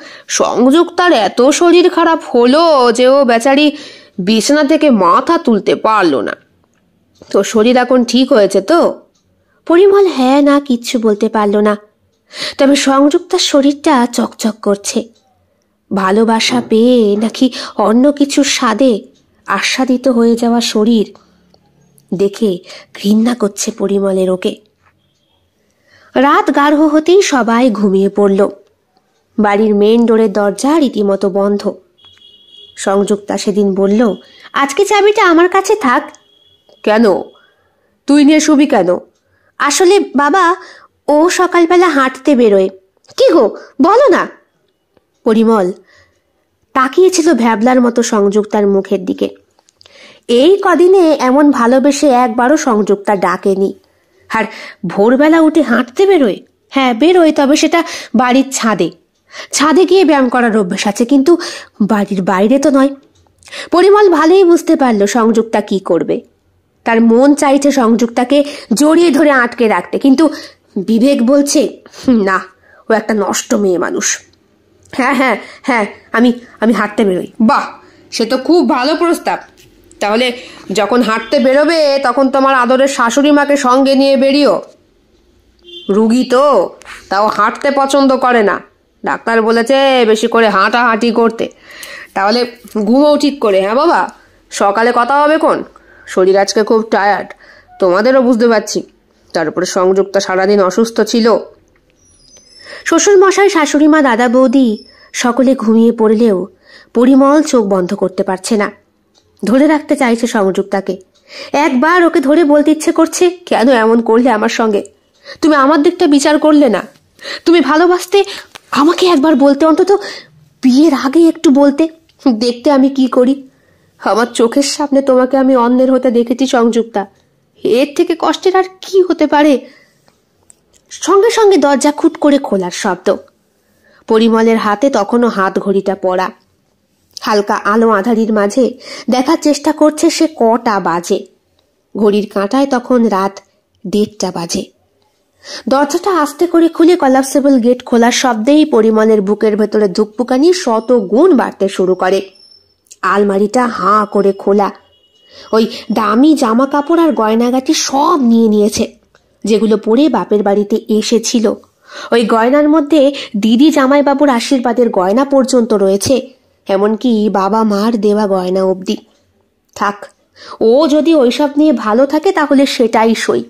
সংযুক্তার এত শরীর খারাপ হলো যে ও বেচারি বিছানা থেকে মাথা তুলতে পারলো না। তো শরীর এখন ঠিক হয়েছে তো? পরিমল হ্যাঁ না কিচ্ছু বলতে পারল না। তবে সংযুক্তার শরীরটা চকচক করছে। ভালোবাসা পেয়ে নাকি অন্য কিছুর স্বাদে আস্বাদিত হয়ে যাওয়া শরীর দেখে ঘৃণা করছে পরিমলের ওকে। রাত গাঢ় হতেই সবাই ঘুমিয়ে পড়ল। বাড়ির মেন ডোরের দরজা রীতিমতো বন্ধ। সংযুক্তা সেদিন বলল, আজকে চাবিটা আমার কাছে থাক। কেন? তুই নিয়ে শুবি কেন? আসলে বাবা, ও সকালবেলা হাঁটতে বেরোয়। কি গো, বলো না। পরিমল তাকিয়েছিল ভ্যাবলার মতো সংযুক্তার মুখের দিকে। এই কদিনে এমন ভালোবেসে একবারও সংযুক্তা ডাকেনি। আর ভোরবেলা উঠে হাঁটতে বেরোয়? হ্যাঁ বেরোয়, তবে সেটা বাড়ির ছাদে। ছাদে গিয়ে ব্যায়াম করার অভ্যাস আছে, কিন্তু বাড়ির বাইরে তো নয়। পরিমল ভালোই বুঝতে পারল সংযুক্তা কি করবে। তার মন চাইছে সংযুক্তাকে জড়িয়ে ধরে আটকে রাখতে, কিন্তু বিবেক বলছে না, ও একটা নষ্ট মেয়ে মানুষ। হ্যাঁ হ্যাঁ হ্যাঁ, আমি হাঁটতে বেরোই। বাহ, সে তো খুব ভালো প্রস্তাব। তাহলে যখন হাঁটতে বেরোবে তখন তোমার আদরের শাশুড়ি মাকে সঙ্গে নিয়ে বেরিও। রুগী তো, তাও হাঁটতে পছন্দ করে না। ডাক্তার বলেছে বেশি করে হাঁটাহাঁটি করতে। তাহলে ঘুমোও ঠিক করে। হ্যাঁ বাবা, সকালে কথা হবে কোন। শরীর আজকে খুব টায়ার্ড, তোমাদেরও বুঝতে পারছি। তার উপরে সংযুক্তা সারাদিন অসুস্থ ছিল। শ্বশুর মশাই, শাশুড়ি মা, দাদা, বৌদি সকলে ঘুমিয়ে পড়লেও পরিমল চোখ বন্ধ করতে পারছে না। ধরে রাখতে চাইছে সংযুক্তাকে। একবার ওকে ধরে বলতে ইচ্ছে করছে, কেন এমন করলে আমার সঙ্গে? তুমি আমার দিকটা বিচার করলে না। তুমি ভালোবাসতে আমাকে একবার বলতে, অন্তত বিয়ের আগে একটু বলতে, দেখতে আমি কি করি। আমার চোখের সামনে তোমাকে আমি অন্যের হতে দেখেছি সংযুক্তা। এর থেকে কষ্টের আর কি হতে পারে? সঙ্গে সঙ্গে দরজা খুট করে খোলার শব্দ। পরিমলের হাতে তখনও হাত ঘড়িটা পড়া। হালকা আলো আঁধারির মাঝে দেখার চেষ্টা করছে সে কটা বাজে। ঘড়ির কাঁটায় তখন রাত 1:30 বাজে। দরজাটা আস্তে করে খুলে কলাপসেবল গেট খোলার শব্দেই পরিমলের বুকের ভেতরে ধুকপুকানি 100 গুণ বাড়তে শুরু করে। আলমারিটা হাঁ করে খোলা। ওই দামি জামা কাপড় আর গয়নাগাটি সব নিয়ে নিয়েছে, যেগুলো পরে বাপের বাড়িতে এসেছিল। ওই গয়নার মধ্যে দিদি জামাইবাবুর আশীর্বাদের গয়না পর্যন্ত রয়েছে, এমনকি বাবা মার দেওয়া গয়না অবধি। থাক, ও যদি ওইসব নিয়ে ভালো থাকে তাহলে সেটাই সই,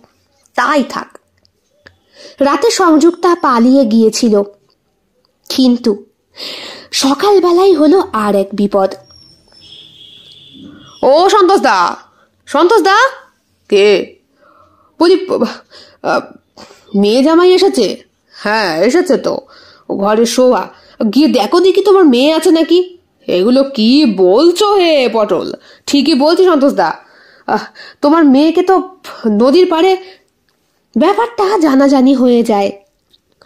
তাই থাক। রাতে সংযুক্তা পালিয়ে গিয়েছিল, কিন্তু সকালবেলায় হলো আর এক বিপদ। ও সন্তোষ দা, সন্তোষ দা, কে? বলি মেয়ে জামাই এসেছে? হ্যাঁ এসেছে তো, ঘরে শোয়া। গিয়ে দেখো দেখি তোমার মেয়ে আছে নাকি। এগুলো কি বলছো হে পটল? ঠিকই বলছি সন্তোষ দা, তোমার মেয়েকে তো নদীর পাড়ে। ব্যাপারটা জানাজানি হয়ে যায়।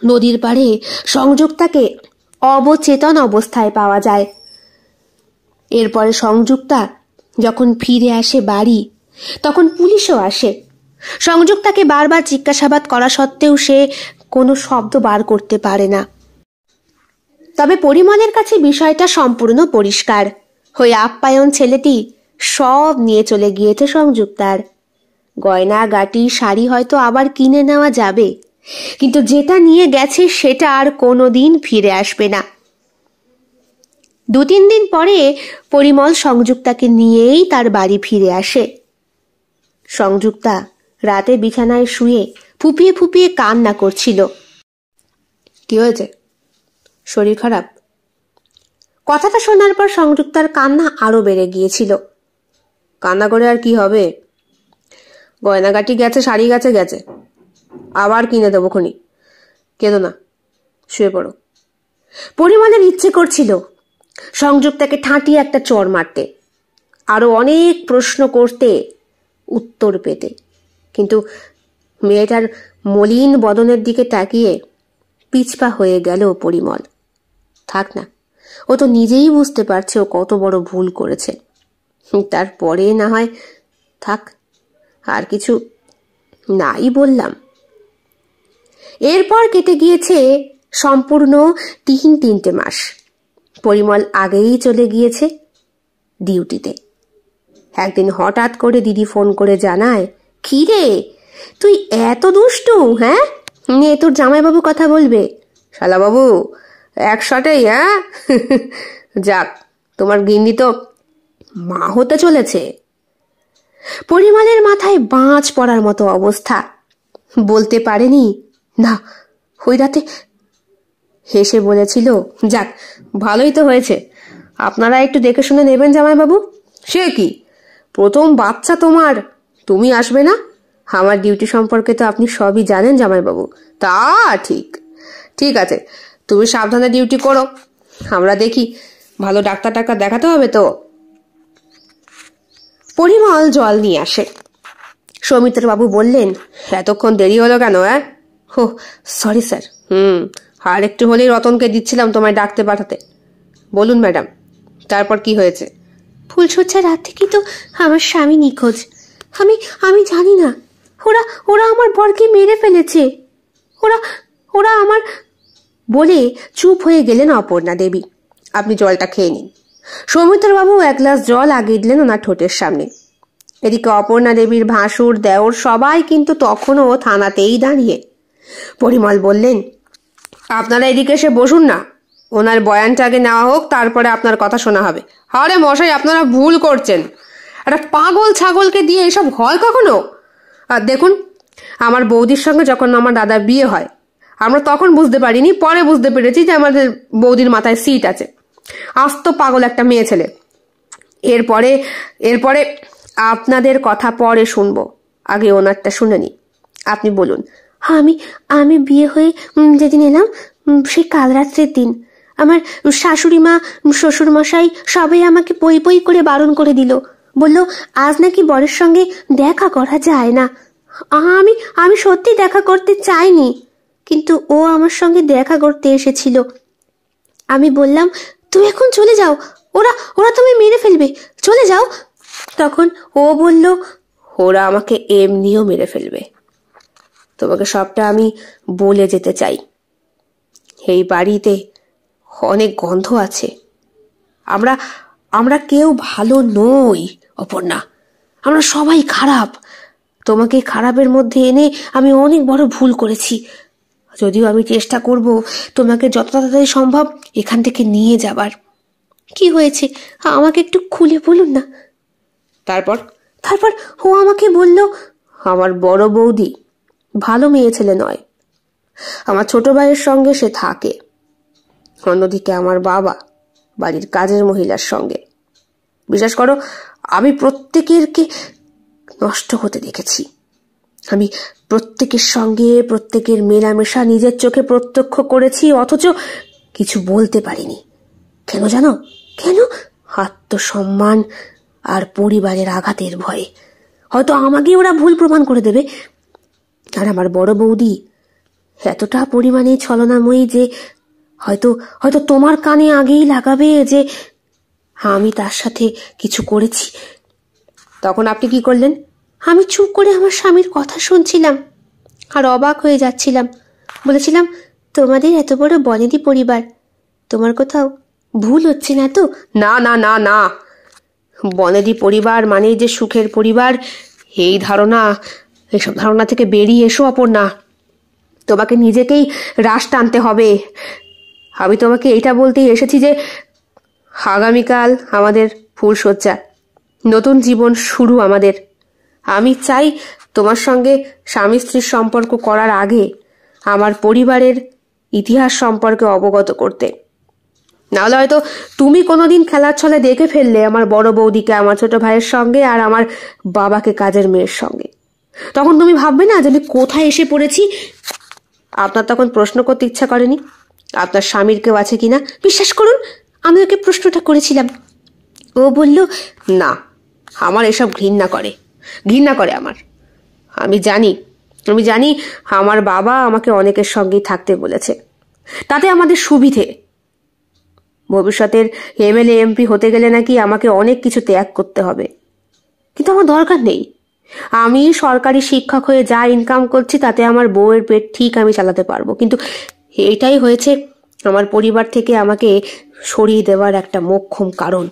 নদীর পাড়ে সংযুক্তাকে অবচেতন অবস্থায় পাওয়া যায়। এরপরে সংযুক্তা যখন ফিরে আসে বাড়ি, তখন পুলিশও আসে। সংযুক্তাকে বারবার জিজ্ঞাসাবাদ করা সত্ত্বেও সে কোনো শব্দ বার করতে পারে না। তবে পরিমলের কাছে বিষয়টা সম্পূর্ণ পরিষ্কার। ওই আপ্যায়ন ছেলেটি সব নিয়ে চলে গিয়েছে সংযুক্তার। গয়না গাটি শাড়ি হয়তো আবার কিনে নেওয়া যাবে, কিন্তু যেটা নিয়ে গেছে সেটা আর কোনোদিন ফিরে আসবে না। 2-3 দিন পরে পরিমল সংযুক্তাকে নিয়েই তার বাড়ি ফিরে আসে। সংযুক্তা রাতে বিছানায় শুয়ে ফুপিয়ে ফুপিয়ে কান্না করছিল। কি হয়েছে? শরীর খারাপ? কথাটা শোনার পর সংযুক্তার কান্না আরো বেড়ে গিয়েছিল। কান্না করে আর কি হবে? গয়নাগাটি গেছে, শাড়ি গেছে, আবার কিনে দেবো খনি। কেঁদো না, শুয়ে পড়ো। পরিমলের ইচ্ছে করছিল সংযুক্তাকে ঠাঁটিয়ে একটা চড় মারতে, আরো অনেক প্রশ্ন করতে, উত্তর পেতে, কিন্তু মেয়েটার মলিন বদনের দিকে তাকিয়ে পিছপা হয়ে গেল পরিমল। থাক না, ও তো নিজেই বুঝতে পারছে ও কত বড় ভুল করেছে। তারপরে না হয় থাক, আর কিছু নাই বললাম। এরপর কেটে গিয়েছে সম্পূর্ণ 3 মাস। পরিমল আগেই চলে গিয়েছে ডিউটিতে। একদিন হঠাৎ করে দিদি ফোন করে জানায়, কি রে তুই এত দুষ্টু? হ্যাঁ, নে তোর জামাইবাবু কথা বলবে। শালাবাবু একসাথেই? হ্যাঁ যাক, তোমার গিন্নি তো মা হতে চলেছে। পরিমলের মাথায় বাজ পড়ার মতো অবস্থা। বলতে পারেনি না, ওই রাতে হেসে বলেছিল, যাক ভালোই তো হয়েছে, আপনারা একটু দেখে শুনে নেবেন জামাইবাবু। সে কি, প্রথম বাচ্চা তোমার, তুমি আসবে না? আমার ডিউটি সম্পর্কে তো আপনি সবই জানেন জামাইবাবু। তা ঠিক, ঠিক আছে, তুমি সাবধানে ডিউটি করো। আমরা দেখি, ভালো ডাক্তার দেখাতে হবে তো। পরিমল জল নিয়ে আসে। সৌমিত্রবাবু বললেন, এতক্ষণ দেরি হলো কেন? হো সরি স্যার। আর একটু হলেই রতনকে দিচ্ছিলাম তোমায় ডাকতে পাঠাতে। বলুন ম্যাডাম, তারপর কি হয়েছে? ফুলশয্যার রাত থেকেই তো আমার স্বামী নিখোঁজ। আমি জানি না, ওরা আমার বরকে মেরে ফেলেছে। ওরা আমার। বলে চুপ হয়ে গেলেন অপর্ণা দেবী। আপনি জলটা খেয়ে নিন। সৌমিত্রবাবু 1 গ্লাস জল আগিয়ে দিলেন ওনার ঠোঁটের সামনে। এদিকে অপর্ণা দেবীর ভাসুর, দেওর সবাই কিন্তু তখনও থানাতেই দাঁড়িয়ে। পরিমল বললেন, আপনারা এদিকে এসে বসুন না, ওনার বয়ানটা আগে নেওয়া হোক, তারপরে আপনার কথা শোনা হবে। আরে মশাই, আপনারা ভুল করছেন। একটা পাগল ছাগলকে দিয়ে এসব হয় কখনো? আর দেখুন, আমার বৌদির সঙ্গে যখন আমার দাদার বিয়ে হয়, আমরা তখন বুঝতে পারিনি, পরে বুঝতে পেরেছি যে আমাদের বৌদির মাথায় সিট আছে। আস্ত পাগল একটা মেয়ে ছেলে। এরপরে আপনাদের কথা পরে শুনবো, আগে ওনারটা শুনে নি। আপনি বলুন। আমি বিয়ে হয়ে যেদিন এলাম, সেই কাল রাত্রের দিন আমার শাশুড়ি মা, শ্বশুর মশাই সবাই আমাকে পই পই করে বারণ করে দিল। বলল আজ নাকি বরের সঙ্গে দেখা করা যায় না। আমি সত্যি দেখা করতে চাইনি। কিন্তু ও আমার সঙ্গে দেখা করতে এসেছিল। আমি বললাম, তুমি এখন চলে যাও, ওরা ওরা তুমি মেরে ফেলবে, চলে যাও। তখন ও বলল, ওরা আমাকে এমনিও মেরে ফেলবে। তোমাকে সবটা আমি বলে যেতে চাই। এই বাড়িতে অনেক গন্ধ আছে। আমরা আমরা কেউ ভালো নই অপর্ণা, আমরা সবাই খারাপ। তোমাকে খারাপের মধ্যে এনে আমি অনেক বড় ভুল করেছি। যদিও আমি চেষ্টা করব তোমাকে যত তাড়াতাড়ি সম্ভব এখান থেকে নিয়ে যাবার। কি হয়েছে আমাকে একটু খুলে বলুন না। তারপর তারপর ও আমাকে বলল, আমার বড় বৌদি ভালো মেয়ে ছেলে নয়। আমার ছোট ভাইয়ের সঙ্গে সে থাকে, অন্যদিকে আমার বাবা বাড়ির কাজের মহিলার সঙ্গে। বিশ্বাস করো, আমি প্রত্যেকেরকে নষ্ট হতে দেখেছি। আমি প্রত্যেকের সঙ্গে প্রত্যেকের মেলামেশা নিজের চোখে প্রত্যক্ষ করেছি, অথচ কিছু বলতে পারিনি। কেন জানো? কেন? আত্মসম্মান আর পরিবারের আঘাতের ভয়ে। হয়তো আমাকে ওরা ভুল প্রমাণ করে দেবে। আর আমার বড় বৌদি এতটা পরিমাণে ছলনাময়ী যে হয়তো হয়তো তোমার কানে আগেই লাগাবে যে আমি তার সাথে কিছু করেছি। তখন আপনি কি করলেন? আমি চুপ করে আমার স্বামীর কথা শুনছিলাম আর অবাক হয়ে যাচ্ছিলাম। বলেছিলাম, তোমাদের এত বড় বনেদি পরিবার, তোমার কোথাও ভুল হচ্ছে না তো? না না না না, বনেদি পরিবার মানে যে সুখের পরিবার, এইসব ধারণা থেকে বেরিয়ে এসো অপর্ণা। তোমাকে নিজেকেই রাশ টানতে হবে। আমি তোমাকে এইটা বলতেই এসেছি যে আগামীকাল আমাদের ফুলশয্যা, নতুন জীবন শুরু আমাদের। আমি চাই তোমার সঙ্গে স্বামী স্ত্রীর সম্পর্ক করার আগে আমার পরিবারের ইতিহাস সম্পর্কে অবগত করতে। নাহলে হয়তো তুমি কোনোদিন খেলার ছলে দেখে ফেললে আমার বড় বৌদিকে আমার ছোট ভাইয়ের সঙ্গে আর আমার বাবাকে কাজের মেয়ের সঙ্গে। তখন তুমি ভাববে না যে আমি কোথায় এসে পড়েছি? আপনার তখন প্রশ্ন করতে ইচ্ছা করেনি আপনার স্বামীর কেউ আছে কিনা? বিশ্বাস করুন, আমি ওকে প্রশ্নটা করেছিলাম। ও বলল, না, আমার এসব ঘৃণা করে আমার। আমি জানি আমার বাবা আমাকে অনেকের সঙ্গেই থাকতে বলেছে, তাতে আমাদের সুবিধে। ভবিষ্যতের এমএলএ এমপি হতে গেলে নাকি আমাকে অনেক কিছু ত্যাগ করতে হবে, কিন্তু আমার দরকার নেই। আমি সরকারি শিক্ষক হয়ে যা ইনকাম করছি তাতে আমার বউয়ের পেট ঠিক আমি চালাতে পারবো। কিন্তু এটাই হয়েছে আমার পরিবার থেকে আমাকে সরিয়ে দেওয়ার একটা মোক্ষম কারণ।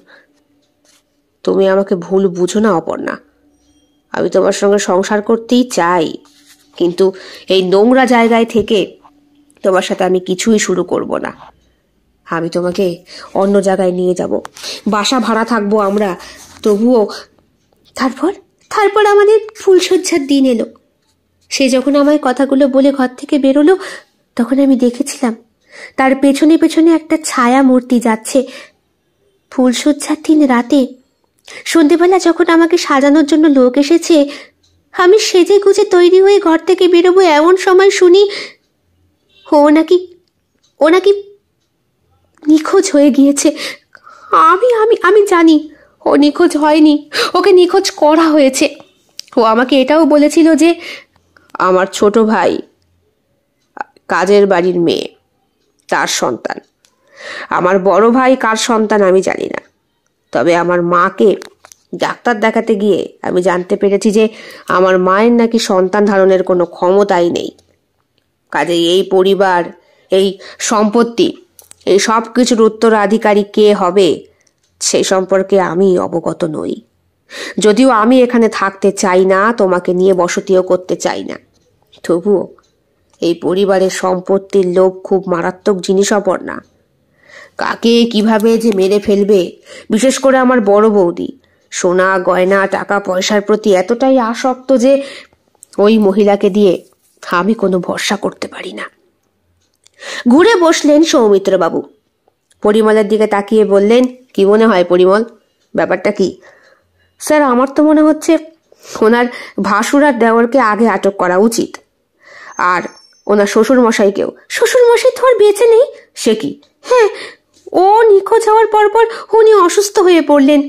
তুমি আমাকে ভুল বুঝো না অপর্ণা, আমি তোমার সঙ্গে সংসার করতেই চাই, কিন্তু এই নোংরা জায়গায় থেকে তোমার সাথে আমি কিছুই শুরু করব না। আমি তোমাকে অন্য জায়গায় নিয়ে যাব, বাসা ভাড়া থাকবো আমরা, তবুও। তারপর আমাদের ফুলশয্যার দিন এলো। সে যখন আমায় কথাগুলো বলে ঘর থেকে বেরোলো, তখন আমি দেখেছিলাম তার পেছনে পেছনে একটা ছায়া মূর্তি যাচ্ছে। ফুলশয্যার দিন রাতে সন্ধেবেলা যখন আমাকে সাজানোর জন্য লোক এসেছে, আমি সেজে গুজে তৈরি হয়ে ঘর থেকে বেরোবো, এমন সময় শুনি ও নাকি নিখোঁজ হয়ে গিয়েছে। আমি জানি ও নিখোঁজ হয়নি, ওকে নিখোঁজ করা হয়েছে। ও আমাকে এটাও বলেছিল যে আমার ছোট ভাই কাজের বাড়ির মেয়ে, তার সন্তান। আমার বড় ভাই কার সন্তান আমি জানি না, তবে আমার মাকে ডাক্তার দেখাতে গিয়ে আমি জানতে পেরেছি যে আমার মায়ের নাকি সন্তান ধারণের কোনো ক্ষমতাই নেই। কাজে এই পরিবার, এই সম্পত্তি, এই সব কিছুর উত্তরাধিকারী কে হবে সেই সম্পর্কে আমি অবগত নই। যদিও আমি এখানে থাকতে চাই না, তোমাকে নিয়ে বসতিও করতে চাই না, তবুও এই পরিবারের সম্পত্তির লোভ খুব মারাত্মক জিনিস অপর্ণা। কাকে কিভাবে যে মেরে ফেলবে, বিশেষ করে আমার বড় বৌদি সোনা গয়না টাকা পয়সার প্রতি এতটাই আসক্ত যে ওই মহিলাকে দিয়ে আমি কোনো ভরসা করতে পারি না। ঘুরে বসলেন সৌমিত্রবাবু, পরিমলের দিকে তাকিয়ে বললেন, কি মনে হয় পরিমল, ব্যাপারটা কি? স্যার, আমার তো মনে হচ্ছে ওনার ভাসুর আর দেওরকে আগে আটক করা উচিত, আর ওনার শ্বশুর মশাইকেও। শ্বশুর মশাই তো আর বেঁচে নেই। সে কি? হ্যাঁ, ও নিখোঁজ হওয়ার পর উনি অসুস্থ হয়ে পড়লেন।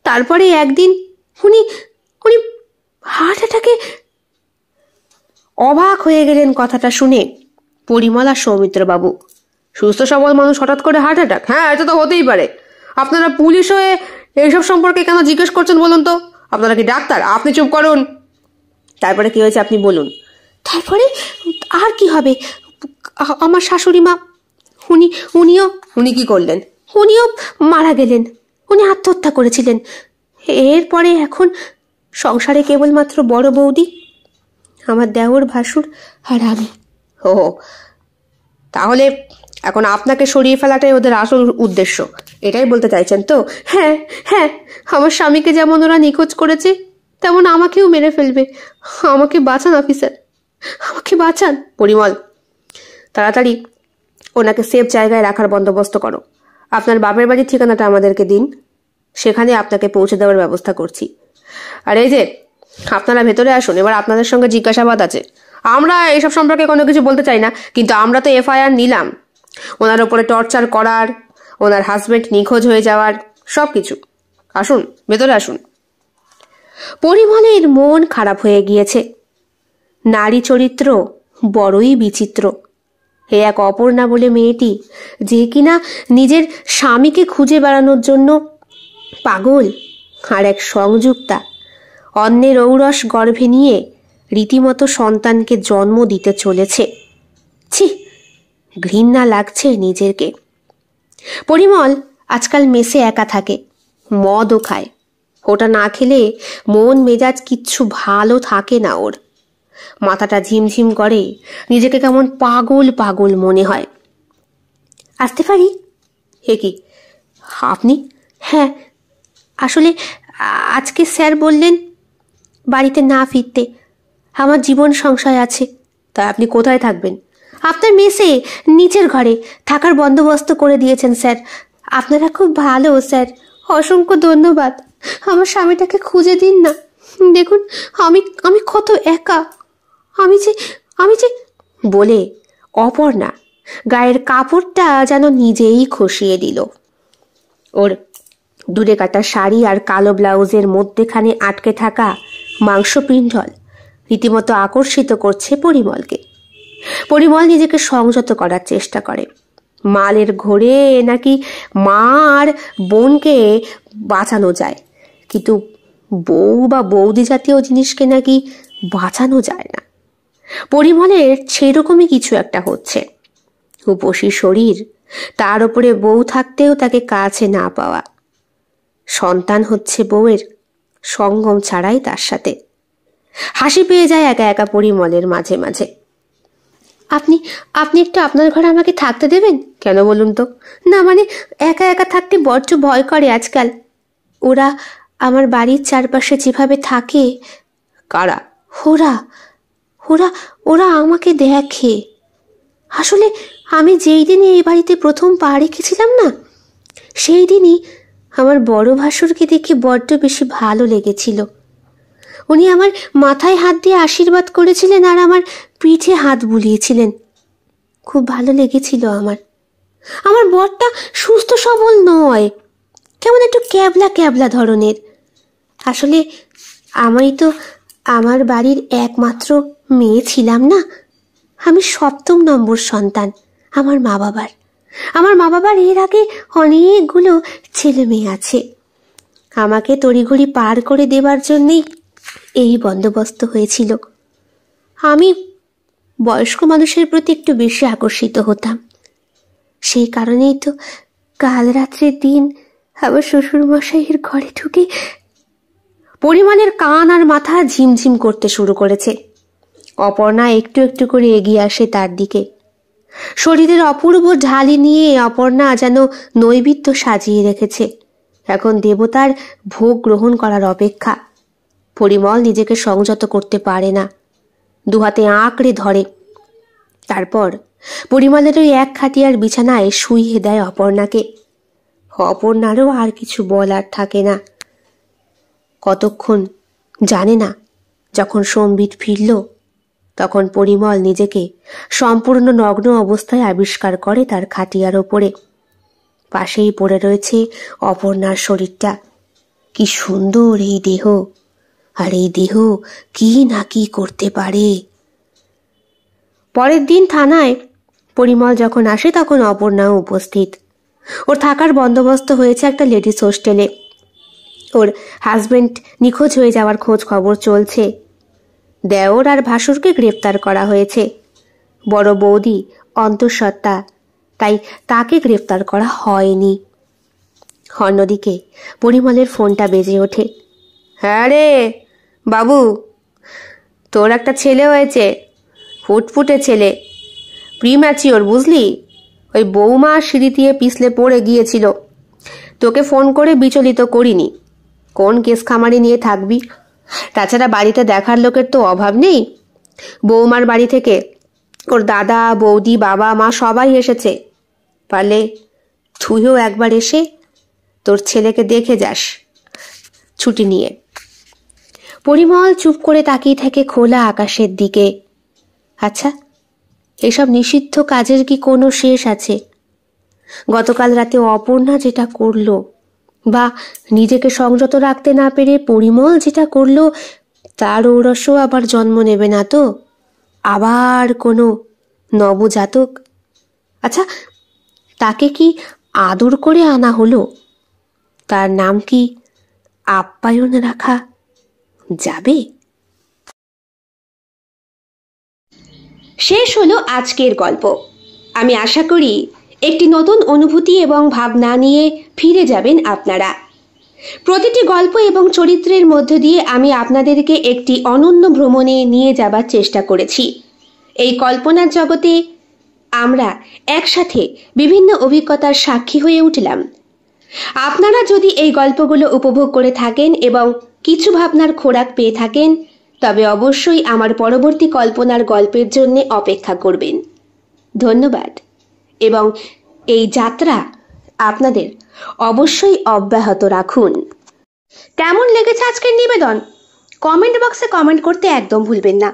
তারপরে একদিন উনি হার্ট অ্যাটাকে। অবাক হয়ে গেলেন কথাটা শুনে পরিমল আর সৌমিত্রবাবু। সুস্থ সবল মানুষ হঠাৎ করে হার্ট অ্যাটাক? হ্যাঁ, এটা তো হতেই পারে। আপনারা পুলিশ হয়ে এইসব সম্পর্কে কেন জিজ্ঞেস করছেন বলুন তো? আপনারা কি ডাক্তার? আপনি চুপ করুন। তারপরে কি হয়েছে আপনি বলুন। তারপরে আর কি হবে, আমার শাশুড়ি মা উনি কি করলেন? উনিও মারা গেলেন। উনি আত্মহত্যা করেছিলেন। এরপরে এখন সংসারে কেবলমাত্র বড় বৌদি, আমার দেওর, ভাসুর আর আমি। ও, তাহলে এখন আপনাকে সরিয়ে ফেলাটাই ওদের আসল উদ্দেশ্য, এটাই বলতে চাইছেন তো? হ্যাঁ হ্যাঁ, আমার স্বামীকে যেমন ওরা নিখোঁজ করেছে তেমন আমাকেও মেরে ফেলবে। আমাকে বাঁচান অফিসার, আমাকে বাঁচান। পরিমল, তাড়াতাড়ি ওনাকে সেফ জায়গায় রাখার বন্দোবস্ত করো। আপনার বাপের বাড়ির ঠিকানাটা আমাদেরকে দিন, সেখানে আপনাকে পৌঁছে দেওয়ার ব্যবস্থা করছি। আর এই যে, আপনারা ভেতরে আসুন, এবার আপনাদের সঙ্গে জিজ্ঞাসাবাদ আছে। আমরা এইসব সম্পর্কে কোনো কিছু বলতে চাই না, কিন্তু আমরা তো এফআইআর নিলাম ওনার ওপরে টর্চার করার, ওনার হাজবেন্ড নিখোঁজ হয়ে যাওয়ার, সব কিছু। আসুন, ভেতরে আসুন। পরিমলের মন খারাপ হয়ে গিয়েছে। নারী চরিত্র বড়ই বিচিত্র। এ এক অপর্ণা বলে মেয়েটি, যে কিনা নিজের স্বামীকে খুঁজে বেড়ানোর জন্য পাগল, আর এক সংযুক্তা অন্যের ঔরস গর্ভে নিয়ে রীতিমতো সন্তানকে জন্ম দিতে চলেছে। ছি, ঘৃণা লাগছে নিজেকে। পরিমল আজকাল মেসে একা থাকে, মদও খায়। ওটা না খেলে মন মেজাজ কিচ্ছু ভালো থাকে না ওর। মাথাটা ঝিমঝিম করে, নিজেকে কেমন পাগল পাগল মনে হয়। আসতে পারি? হে কি, আপনি? হ্যাঁ, আসলে আজকে স্যার বললেন বাড়িতে না ফিরতে, আমার জীবন সংশয় আছে। তা আপনি কোথায় থাকবেন? আপনার মেসে নিচের ঘরে থাকার বন্দোবস্ত করে দিয়েছেন স্যার। আপনারা খুব ভালো স্যার, অসংখ্য ধন্যবাদ। আমার স্বামীটাকে খুঁজে দিন না। দেখুন আমি কত একা। আমি যে বলে অপর্ণা গায়ের কাপড়টা যেন নিজেই খসিয়ে দিল। ওর দূরে কাটা শাড়ি আর কালো ব্লাউজের মধ্যেখানে আটকে থাকা মাংসপিণ্ডল রীতিমতো আকর্ষিত করছে পরিমলকে। পরিমল নিজেকে সংযত করার চেষ্টা করে। মালের ঘোরে নাকি মা আর বোনকে বাঁচানো যায়, কিন্তু বউ বা বৌদি জাতীয় জিনিসকে নাকি বাঁচানো যায় না। পরিমলের সেরকমই কিছু একটা হচ্ছে। উপসী শরীর, তার উপরে বউ থাকতেও তাকে কাছে না পাওয়া। সন্তান হচ্ছে বউয়ের, সঙ্গম ছাড়াই তার সাথে। হাসি পেয়ে যায় একা একা পরিমলের মাঝে মাঝে। আপনি একটু আপনার ঘরে আমাকে থাকতে দেবেন? কেন বলুন তো? না মানে, একা একা থাকতে বড্ড ভয় করে আজকাল। ওরা আমার বাড়ির চারপাশে যেভাবে থাকে। কারা? ওরা ওরা ওরা আমাকে দেখে। আসলে আমি যেই দিনই এই বাড়িতে প্রথম পা রেখেছিলাম না, সেই দিনই আমার বড় ভাসুরকে দেখে বড্ড বেশি ভালো লেগেছিল। উনি আমার মাথায় হাত দিয়ে আশীর্বাদ করেছিলেন আর আমার পিঠে হাত বুলিয়েছিলেন। খুব ভালো লেগেছিল আমার। আমার বরটা সুস্থ সবল নয়, কেমন একটু ক্যাবলা ক্যাবলা ধরনের। আসলে আমি তো আমার বাড়ির একমাত্র মেয়ে ছিলাম না। আমি 7ম নম্বর সন্তান আমার মা বাবার। আমার মা বাবার এর আগে অনেকগুলো ছেলে মেয়ে আছে। আমাকে তড়িঘড়ি পার করে দেবার জন্যেই এই বন্দোবস্ত হয়েছিল। আমি বয়স্ক মানুষের প্রতি একটু বেশি আকর্ষিত হতাম। সেই কারণেই তো কাল রাত্রের দিন আমার শ্বশুরমশাইয়ের ঘরে ঢুকে। পরিমলের কান আর মাথা ঝিমঝিম করতে শুরু করেছে। অপর্ণা একটু একটু করে এগিয়ে আসে তার দিকে। শরীরের অপূর্ব ঢালি নিয়ে অপর্ণা যেন নৈবেদ্য সাজিয়ে রেখেছে। এখন দেবতার ভোগ গ্রহণ করার অপেক্ষা। পরিমল নিজেকে সংযত করতে পারে না, দুহাতে আঁকড়ে ধরে। তারপর পরিমলের ওই এক খাটিয়ার বিছানায় শুইয়ে দেয় অপর্ণাকে। অপর্ণারও আর কিছু বলার থাকে না। কতক্ষণ জানে না। যখন সম্বিত ফিরল, তখন পরিমল নিজেকে সম্পূর্ণ নগ্ন অবস্থায় আবিষ্কার করে তার খাটিয়ার ওপরে। পাশেই পড়ে রয়েছে অপর্ণার শরীরটা। কি সুন্দর এই দেহ, আর এই দেহ কি না কি করতে পারে। পরের দিন থানায় পরিমল যখন আসে তখন অপর্ণাও উপস্থিত। ওর থাকার বন্দোবস্ত হয়েছে একটা লেডিস হোস্টেলে। ওর হাজবেন্ড নিখোঁজ হয়ে যাওয়ার খোঁজ খবর চলছে। দেওর আর ভাসুরকে গ্রেপ্তার করা হয়েছে। বড় বৌদি অন্তঃসত্ত্বা, তাই তাকে গ্রেপ্তার করা হয়নি। অন্যদিকে পরিমলের ফোনটা বেজে ওঠে। হ্যাঁ রে বাবু, তোর একটা ছেলে হয়েছে, ফুটফুটে ছেলে, প্রিম্যাচিওর বুঝলি। ওই বৌমা সিঁড়ি দিয়ে পিছলে পড়ে গিয়েছিল। তোকে ফোন করে বিচলিত করিনি, কোন কেস খামারি নিয়ে থাকবি। তাছাড়া বাড়িতে দেখার লোকের তো অভাব নেই। বৌমার বাড়ি থেকে ওর দাদা বৌদি বাবা মা সবাই এসেছে। পারলে তুইও একবার এসে তোর ছেলেকে দেখে যাস ছুটি নিয়ে। পরিমল চুপ করে তাকিয়ে থাকে খোলা আকাশের দিকে। আচ্ছা, এসব নিষিদ্ধ কাজের কি কোনো শেষ আছে? গতকাল রাতে অপর্ণা যেটা করলো, বা নিজেকে সংযত রাখতে না পেরে পরিমল যেটা করলো, তার ঔরস্য আবার জন্ম নেবে না তো? আবার কোনো নবজাতক? আচ্ছা, তাকে কি আদর করে আনা হলো? তার নাম কি আপ্যায়ন রাখা যাবে? শেষ হলো আজকের গল্প। আমি আশা করি একটি নতুন অনুভূতি এবং ভাবনা নিয়ে ফিরে যাবেন আপনারা। প্রতিটি গল্প এবং চরিত্রের মধ্য দিয়ে আমি আপনাদেরকে একটি অনন্য ভ্রমণে নিয়ে যাবার চেষ্টা করেছি। এই কল্পনার জগতে আমরা একসাথে বিভিন্ন অভিজ্ঞতার সাক্ষী হয়ে উঠলাম। আপনারা যদি এই গল্পগুলো উপভোগ করে থাকেন এবং কিছু ভাবনার খোরাক পেয়ে থাকেন, তবে অবশ্যই আমার পরবর্তী কল্পনার গল্পের জন্য অপেক্ষা করবেন। ধন্যবাদ, এবং এই যাত্রা আপনাদের অবশ্যই অব্যাহত রাখুন। কেমন লেগেছে আজকের নিবেদন? কমেন্ট বক্সে কমেন্ট করতে একদম ভুলবেন না।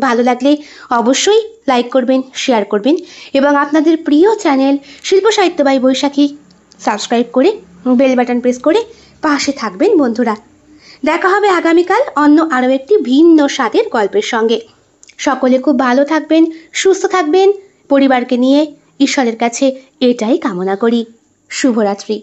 ভালো লাগলে অবশ্যই লাইক করবেন, শেয়ার করবেন, এবং আপনাদের প্রিয় চ্যানেল শিল্প সাহিত্য বাই বৈশাখী সাবস্ক্রাইব করে বেল বাটন প্রেস করে পাশে থাকবেন বন্ধুরা। দেখা হবে আগামীকাল অন্য আরও একটি ভিন্ন স্বাদের গল্পের সঙ্গে। সকলে খুব ভালো থাকবেন, সুস্থ থাকবেন, পরিবারকে নিয়ে ঈশ্বরের কাছে এটাই কামনা করি। শুভরাত্রি।